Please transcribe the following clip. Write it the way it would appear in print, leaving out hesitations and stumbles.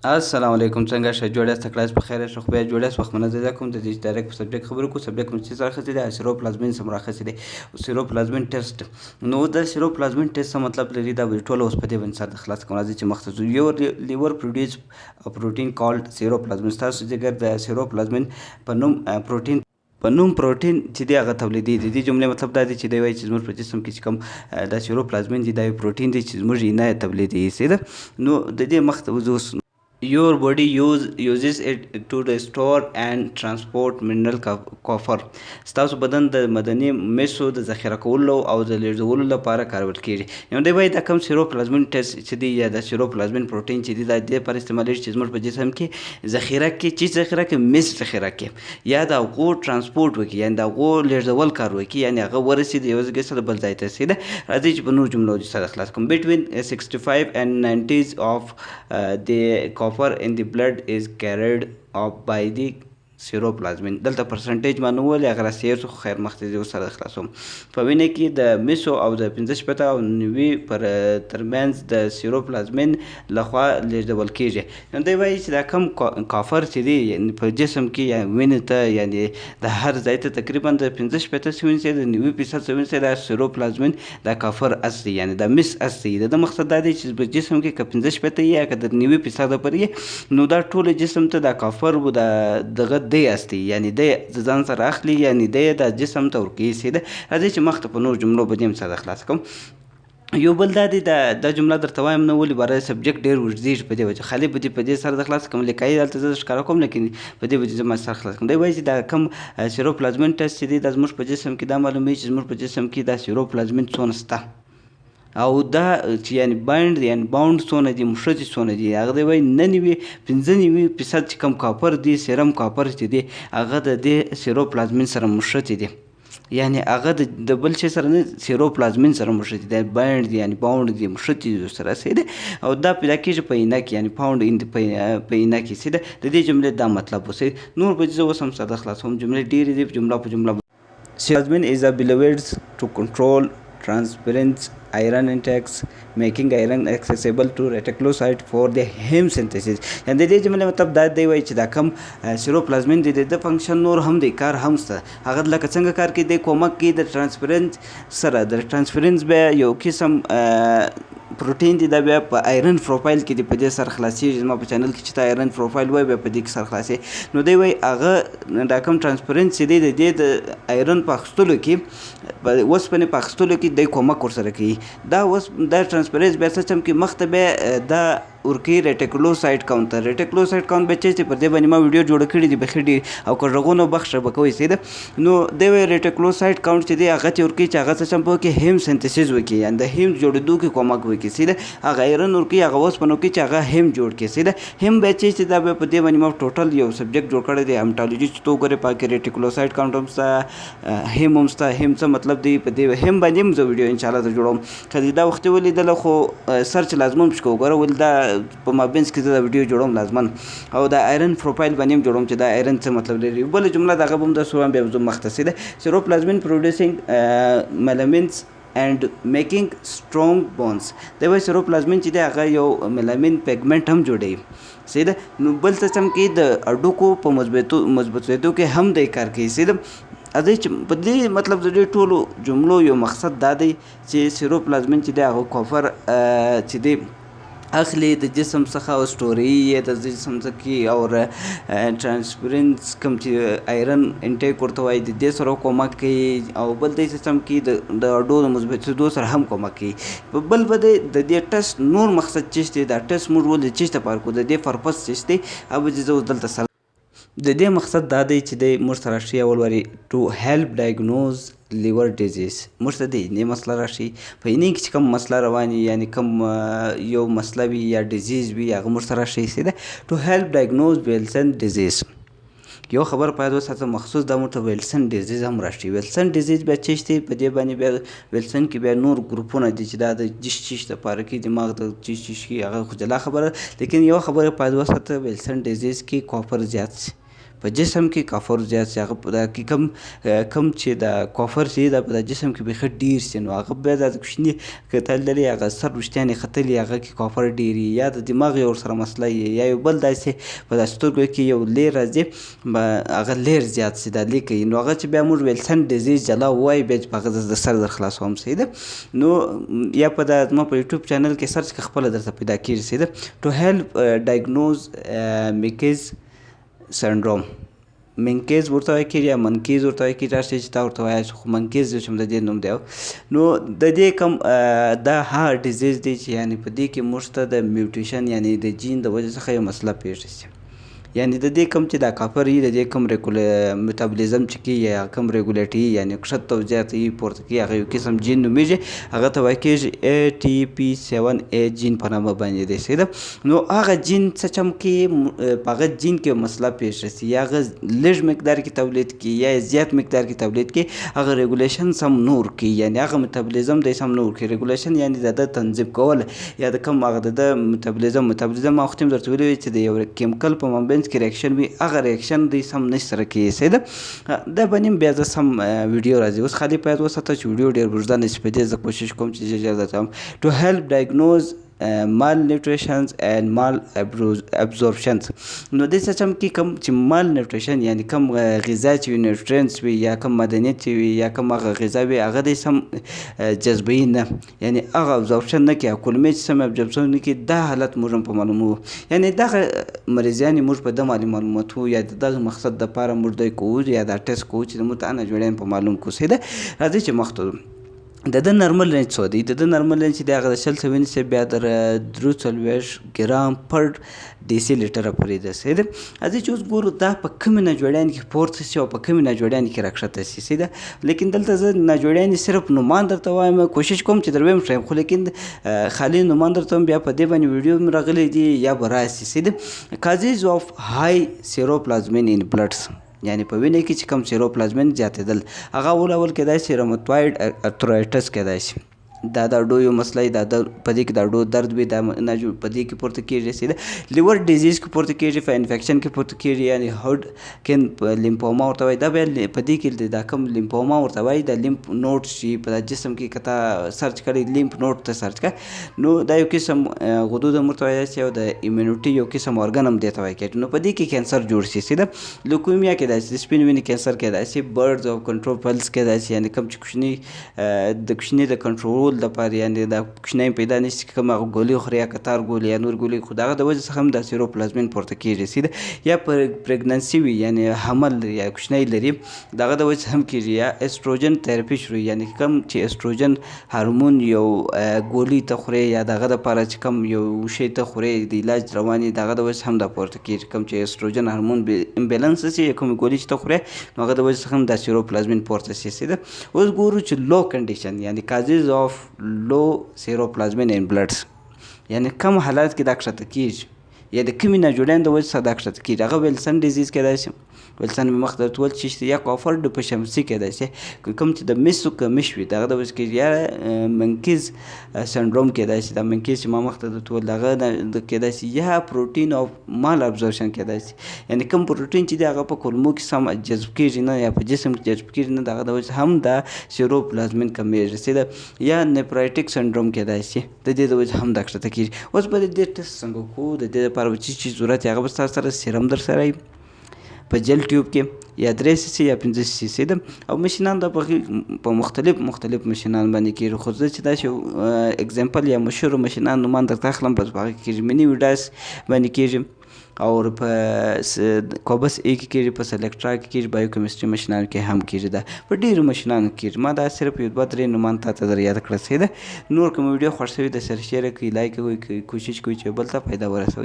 السلام علیکم څنګه ښه جوړیاست کلاس په خیر ښه خو بیا جوړیاست وخت منظر کوم د دې ډایرکټ په سبجیکټ خبرې کوو سبجیکټ کوم چې راخڅې دی سیروپلازمین سم راخڅې دی سیروپلازمین ټیسټ نو د سیروپلازمین ټیسټ څه مطلب لري دا به ټول اوس په دې باندې سره خلاص کوم راځي چې مختصر یو لیور پروډیوس پروټین کالډ سیروپلازمین تاسو ځګر د سیروپلازمین په نوم پروټین چې دی هغه تولیدي د دې جملې مطلب دا دی چې دی وایي چې زموږ په جسم کې چې کوم د سیروپلازمین دی دا پروټین دی چې زموږ یې نه تولیدي سیده نو د دې مخ ته وځو Your body uses it to store and transport mineral copper. ستاسو بدن د مدني مسو د ذخیره کولو او د لیږدولو لپاره کارول کیږي. نو دی وایي دا کوم سیروپلازمین ټیسټ چې دی یا د سیروپلازمین پروټین چې دی دا د دې لپاره استعمالیږي چې زموږ په جسم کې ذخیره کړي چې ذخیره کړي مس ذخیره کړي یا د هغو ټرانسپورټ وکړي یعنې د هغو لیږدول کار وکړي یعنې هغه ورسي د یو ځای څخه بل ځای ته رسېده. راځئ چې په نورو جملو سره خلاص کوم. Between 65 and 90s of the copper in the blood is carried up by the سیروپلازمین. دلته پرسنټیج ما نه ویلې هغه راسیر خو خیر مخکې زه ورسره خلاصوم. په وینه کې د مسو او د 15 او 90 پر ترمنځ د سیروپلازمین لخوا لیږدول کیږي. نو دی وایي چې دا کم کافر چې دی یعنې په جسم کې یا وینې ته یعنې د هر ځای ته تقریبا د 15 سوینسي د 90% سوینسي دا سیروپلازمین دا کافر اصلي یعنې د مس اصلي د مقصد دا دی چې په جسم کې که 15 یا که د 90% پرې نو دا ټول جسم ته دا کافر و دغه دی اصلي یعنې دی ځان سره اخلي یعنې دی د جسم ته ورکوي سیده. راځئ چې مخته په نورو جملو به دې هم سره خلاص کوم. یو بل دا دی دا جمله درته وایم نه ولې باره سبجیکټ ډېر اوږدېږي په دې وجه خالي به دې په دې سره د خلاص کوم لیکایي دلته زه ښکاره کوم لیکن په دې وجه زه سره خلاص کوم. دی وایي چې دا کوم سیروپلازمین ټیسټ چې دی دا زموږ په جسم کې دا معلوموي چې زموږ په جسم کې دا سیروپلازمین څونه شته او دا چې یعنې باینډ یعنې باونډ څونه دي مښتې څونه دي هغه دی وایي 95% چې کوم کاپر دی سیرم کاپر چې دی هغه د دې سیروپلازمین سره مښتې دي یعنې هغه د بل شي سره نه سیروپلازمین سره مښتې دي باینډ دي یعنې باونډ دي مښتې دي سره سیده او دا پیدا کېږي په اینه کې یعنې پاونډ ان په اینه کې سیده د دې جملې دا مطلب اوسئ. نور به زه اوس هم ساده خلاصوم جملې ډېرې دي جمله په جمله. سیروپلازمین is a beloved to control transparent iron intakes making iron accessible to reticulocyte for the heme synthesis. یعنې د دې جملې مطلب دا دی وایي چې دا کم سیروپلازمین دی د فنکشن نور هم دی کار هم شته هغه لکه څنګه کار کوي دی کومک کوي د ټرانسپرنس سره د ټرانسپرنس بیا یو قسم پروټین دی دا بیا په آیرن پروفایل کې دی په دې سره خلاصېږي زما په چینل کې چې ته آیرن پروفایل وایي بیا په دې کې سره خلاصې. نو دی وایي هغه دا کوم ټرانسپرنس چې دی د دې د آیرن په اخیستلو کې اوسپنې په اخیستلو کې دی کومک ورسره کوي. دا ټرانسپرنس بیا څه چم کې مخته بیا دا ورکوي ریټیکولوسایټ کاونټ ته. ریټیکولوسایټ کاونټ بیا چیرته پر دې باندې ما ویډیو جوړه کړې دي بخیر ډېر او که غږونه بخښه به کوئ سیده. نو دی وایي ریټیکولوسایټ کاونټ چې دی هغه چې ورکوي چې هغه څه چم په کې هیم سنتسیز وکړي یعنې د هیم جوړېدو کې کومک وکړي سیده هغه آیرن ورکوي هغه اوسپنه وکړي چې هغه هیم جوړ کړي سیده. هیم بیا چې دا بیا په دې باندې ما ټوټل یو سبجیکټ جوړ کړی دی هیمټالوجي چې ته وګورې په کې ریټیکولوسایټ کاونټ هم شته هیم هم شته. هیم څه مطلب دی په دې هیم باندې هم زه ویډیو انشاءالله زه جوړوم که دې دا وختي ولیدله خو سرچ لازمن پکې وګوره ولې دا په مابینځ کې زه دا ویډیو جوړوم لازمن او دا آیرن پروفایل باندې هم جوړوم چې دا آیرن څه مطلب لري. بله جمله دغه به هم درسره وایم بیا به زه مخته ده سیروپلازمین پروډیوسینګ میلامینز and making strong bones. دی وایي سیروپلازمین چې دی هغه یو میلامین پیګمنټ هم جوړوي سیده. نو بل څه هم کې د هډوکو په مضبوطېدو کې هم دی کار کوي سیده. راځئ چې په دې مطلب د دې ټولو جملو یو مقصد دا دی چې سیروپلازمین چې دی هغه کافر چې دی اخلي د جسم څخه او سټوري یې د جسم څخه او ټرانسپرنس کوم چې آیرن انټیک ورته وایي د دې سره کومک کوي او بل دې سیستم کې د هډو د مضبوطېدو سره هم کومک کوي. بل به د دې ټیسټ نور مقصد چې دی دا ټیسټ موږ ولې چې لپاره کوو د دې پرپز چې دی او زه اوس دلته سره د دې مقصد دا دی چې دی موږ ته راشي اول واري ټو هیلپ ډایګنوز لیور ډیزیز موږ ته د اینې مسله راشي په اینې کې چې کوم مسله روان وي یعنې کوم یو مسله وي یا ډیزیز وي هغه موږ ته راشي سیده ټو هیلپ ډایګنوز ویلسن ډیزیز. یو خبر باید وساتم مخصوص دا موږ ته ویلسن ډیزیز هم راشي. ویلسن ډیزیز بیا څه شی په دې باندې بیا ویلسن کې بیا نور ګروپونه دي چې دا د جش دپاره کې دماغ د جش کې هغه خو جلا خبره لیکن یو خبره باید وساته ویلسن ډیزیز کې کاپر زیات شي په جسم کې کافر زیات شي هغه په دا کې کم چې د کافر چې دا په جسم کې بیخي ډیر شي نو هغه بیا د کوچني کتل لري هغه سر وشتیان ختلي هغه کې کافر ډیری یا د دماغ یو سره مسله یا یو بل داسې په سترګو کې یو لیر راځي هغه لیر زیات شي دا لیکي نو هغه چې بیا موږ ویلسن ډیزیز جلا وایي بیا چې هغه د سر در خلاصوم صحیح ده نو یا په دا زما په یوټیوب چینل کې سرچ کې خپله درته پیدا کېږي صحیح ده ټو هیلپ ډایګنوز میکیز سنډروم منکیز ورته وایي کېږي یا منکیز ورته وایي کېږي هر شی چې تا ورته وایاست خو منکیز چې د دې نوم دی نو د دې کوم دا هغه ډیزیز دی چې یعنې په دې کې موږ ته د میوټیشن یعنې د جین د وجې څخه یو مسله پېښه شي یعنی د دې کوم چې دا کافر یي د دې کوم میټابولیزم چې کیږي یا کوم ریګولیټ یي یعنې کښته او زیاته یي پورته کیږي هغه یو قسم جین نومیږي هغه ته وایي کېږي ATP7A جین په نامه باندې دی صحیح ده نو هغه جین څه چم کې په هغه جین کې مسله پیښ شي یا هغه لږ مقدار کې تولید کړي یا زیات مقدار کې تولید کړي هغه ریګولیشن سم نور کړي یعنې هغه میټابولیزم دی سم نور کړي ریګولیشن یعنې د تنظیم کول یا د کوم هغه د میټابولیزم ما وخت هم درته ویلي وي چې د یو کیمیکل په مابین کې ریاکشن وي هغه ریاکشن دوی سم نشي سره کېږي صحیح ده دا به نیم بیا زه سم ویډیو راځي اوس خالي باید وساته چې ویډیو ډېر اوږده نه شي په دې زه کوشش کوم چې ژر درته وایم ټو هیلپ ډایګنوز malnutrition and malabsorption نو دې څه چم کې کوم چې malnutrition یعنی کوم غذا چې وي نیوټرینټس وي یا کوم معدنیات چې وي یا کوم هغه غذا وي هغه دې سم جذبوي نه یعنی هغه ابزورپشن نه کوي کولمې چې سم ابزورپشن نه کوي دا حالت موږ هم په معلومو یعنی دغه مریضان موږ په دغه معلوماتو یا دغه مقصد دپاره موږ دوی کوو یا دا ټیسټ کوو چې موږ ته جوړیان په معلوم کوو صحیح ده راځئ چې مخته د نارمل رینج څو دی د نارمل رینج چې د هغه د شل څه ونیسئ بیا در 43 ګرام پر ډیسي لیټره پورې ده صحیح ده راځئ چې اوس ګورو دا په کومې ناجوړیانې کې پورته شي او په کومې ناجوړیانې کې راکښته شي صحیح ده لیکن دلته زه ناجوړیانې صرف نومان درته وایم کوشش کوم چې در ویم ښیم خو لیکن خالي نومان درته وایم بیا په دې باندې ویډیو هم راغلی دي یا به راشي صحیح ده کازز اف های سیروپلازمین ان بلډس یعنی په وینې کې چې کوم سیروپلازمین زیاتېدل هغه اول کېدای شي روماتوایډ ارترایټس کېدای شي دا د اډو یو مسله دا په دې کې د اډو درد وي دا په دې کې پورته کېږي صحیح لیور ډیزیز کې پورته کېږي په انفیکشن کې پورته کېږي یعنی هډ کین لیمفوما ورته وایي دا بیا په دې کې دا کوم لیمفوما ورته وایي د لیمف نوډ شي په جسم کې که تا سرچ کړی لیمف نوډ ته سرچ کړه نو دا یو قسم غدود هم ورته وایي او د ایمونټي یو قسم ارګن هم دې ته وایي کېږي نو په دې کې کینسر جوړ شي صحیح لوکیمیا کېدای شي سپین وینې کینسر کېدای شي برډز او کنټرول پلس کېدای شي یعنی کوم چې کوچني د کنټرول لپاره یعنې دا کوچنی پیدا نشي کوم هغه ګولۍ خوري یا کتار ګولۍ یا نور ګولۍ خو د هغه د وجې څخه هم دا سیروپلازمین پورته کېږي صحیح یا پرېګننسي وي یعنې حمل یا کوچنی لري د هغه د وجې هم کېږي یا ایسټروجن تھراپي شروع یعنې کوم چې ایسټروجن هارمون یو ګولۍ ته خوري یا د هغه دپاره چې کوم یو شی ته خوري د علاج روان وي د هغه د وجې هم دا پورته کېږي کوم چې ایسټروجن هارمون امبیلنس شي یا کومې ګولۍ چې ته خوري نو هغه د وجې څخه هم دا سیروپلازمین پورته شي صحیح ده اوس ګورو چې لو کنډیشن یعنې کازز اف لو سیروپلازمین ان بلډس یعنی کم حالات کې دا کښته کېږي یا د کومې ناجوړیانو د وجې څخه دا کښته کېږي هغه ویلسن ډیزیز کېدای شي ویلسن مې مخ درته ویل چې یا کافر ډیفیشنسي کېدای شي کوم چې د مسو کمش وي د هغه د وجې کېږي یا منکیز سنډروم کېدای شي دا منکیز چې ما مخته درته ویل د هغه کېدای شي یا پروټین او مال ابزورپشن کېدای شي یعنې کوم پروټین چې دی هغه په کولمو کې سم جذب کېږي نه یا په جسم کې جذب کېږي نه د هغه د وجې هم دا سیروپلازمین کمیږي صحیح یا نیپرایټیک سنډروم کېدای شي د دې د وجې هم دا کښته کېږي اوس به د دې ټسټ څنګه کوو د دې لپاره به چې ضرورت هغه به ستاسو سره سیرم در سره په جل ټیوب کې یا 3 سي یا 5 سي ده او ماشینان د په مختلف ماشینان باندې کېږي خو زه چې داسې اګزامپل یا مشهور ماشینان نومان درته اخلم بس په هغه کې کېږي مني ویډاس باندې کېږي او په کوبس ای کې کېږي په سلیکټرا کې کېږي بایو کیمستري ماشینانو کې هم کېږي دا په ډېرو ماشینانو کېږي ما دا صرف یو 2-3 نومان تاته در یاد کړه صحیح ده نور کوم ویډیو خوښ شوي د سره شیر کړئ لایک کوئ کوشش کوئ چې بل ته فایده ورسوئ